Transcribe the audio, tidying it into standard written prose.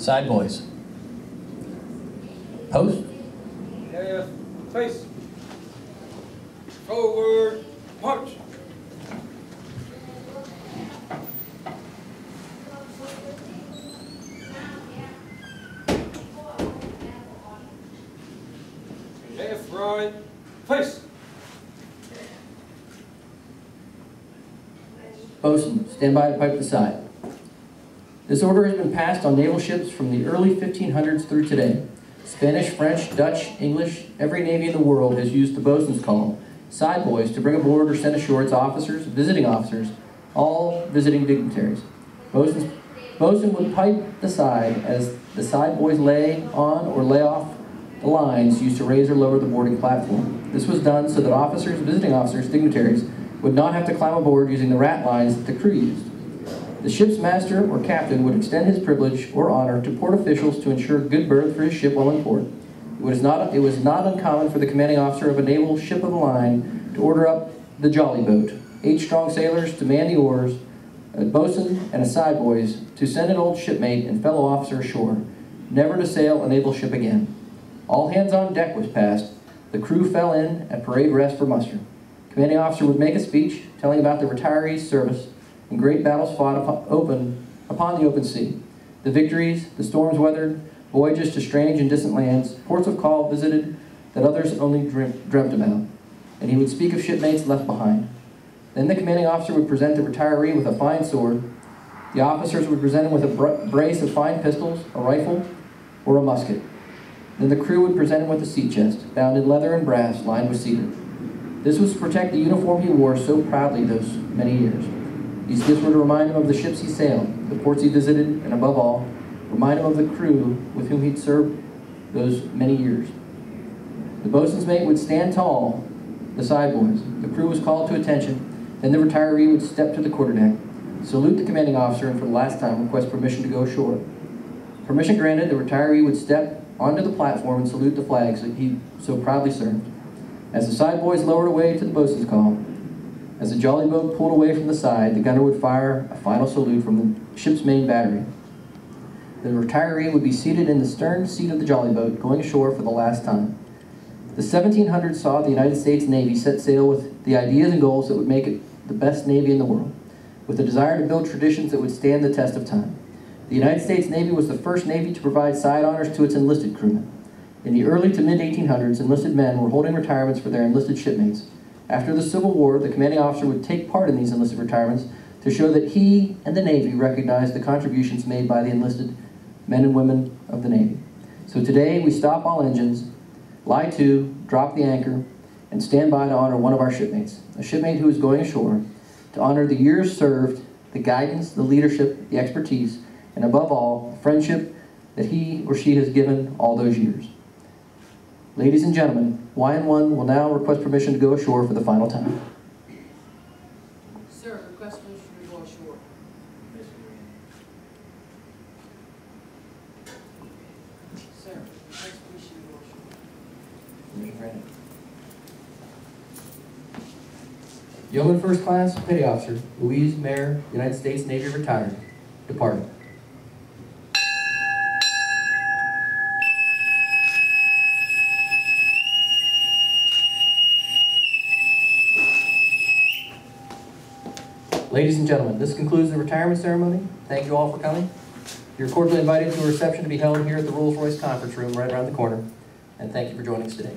Side boys. Post. Yeah, face. Forward, march. Left, right, face. Bosun, stand by to pipe the side. This order has been passed on naval ships from the early 1500s through today. Spanish, French, Dutch, English, every navy in the world has used the bosun's call, side boys, to bring aboard or send ashore its officers, visiting officers, all visiting dignitaries. Bosun would pipe the side as the side boys lay on or lay off the lines used to raise or lower the boarding platform. This was done so that officers, visiting officers, dignitaries, would not have to climb aboard using the rat lines that the crew used. The ship's master or captain would extend his privilege or honor to port officials to ensure good berth for his ship while in port. It was not uncommon for the commanding officer of a naval ship of the line to order up the jolly boat, 8 strong sailors to man the oars, a bosun and a side boys to send an old shipmate and fellow officer ashore, never to sail a naval ship again. All hands on deck was passed. The crew fell in at parade rest for muster. Commanding officer would make a speech telling about the retirees' service and great battles fought upon the open sea, the victories, the storms weathered, voyages to strange and distant lands, ports of call visited that others only dreamt about, and he would speak of shipmates left behind. Then the commanding officer would present the retiree with a fine sword. The officers would present him with a brace of fine pistols, a rifle, or a musket. Then the crew would present him with a sea chest, bound in leather and brass, lined with cedar. This was to protect the uniform he wore so proudly those many years. These gifts were to remind him of the ships he sailed, the ports he visited, and above all, remind him of the crew with whom he'd served those many years. The bosun's mate would stand tall, the side boys. The crew was called to attention. Then the retiree would step to the quarterdeck, salute the commanding officer, and for the last time request permission to go ashore. Permission granted, the retiree would step onto the platform and salute the flags that he so proudly served. As the side boys lowered away to the bosun's call, as the jolly boat pulled away from the side, the gunner would fire a final salute from the ship's main battery. The retiree would be seated in the stern seat of the jolly boat, going ashore for the last time. The 1700s saw the United States Navy set sail with the ideas and goals that would make it the best Navy in the world, with a desire to build traditions that would stand the test of time. The United States Navy was the first Navy to provide side honors to its enlisted crewmen. In the early to mid-1800s, enlisted men were holding retirements for their enlisted shipmates. After the Civil War, the commanding officer would take part in these enlisted retirements to show that he and the Navy recognized the contributions made by the enlisted men and women of the Navy. So today, we stop all engines, lie to, drop the anchor, and stand by to honor one of our shipmates, a shipmate who is going ashore, to honor the years served, the guidance, the leadership, the expertise, and above all, the friendship that he or she has given all those years. Ladies and gentlemen, YN1 will now request permission to go ashore for the final time. Sir, request permission to go ashore. Sir, request permission to go ashore. Permission granted. Yeoman First Class, Petty Officer, Louise, Maher, United States Navy, retired. Depart. Ladies and gentlemen, this concludes the retirement ceremony. Thank you all for coming. You're cordially invited to a reception to be held here at the Rolls-Royce Conference Room right around the corner. And thank you for joining us today.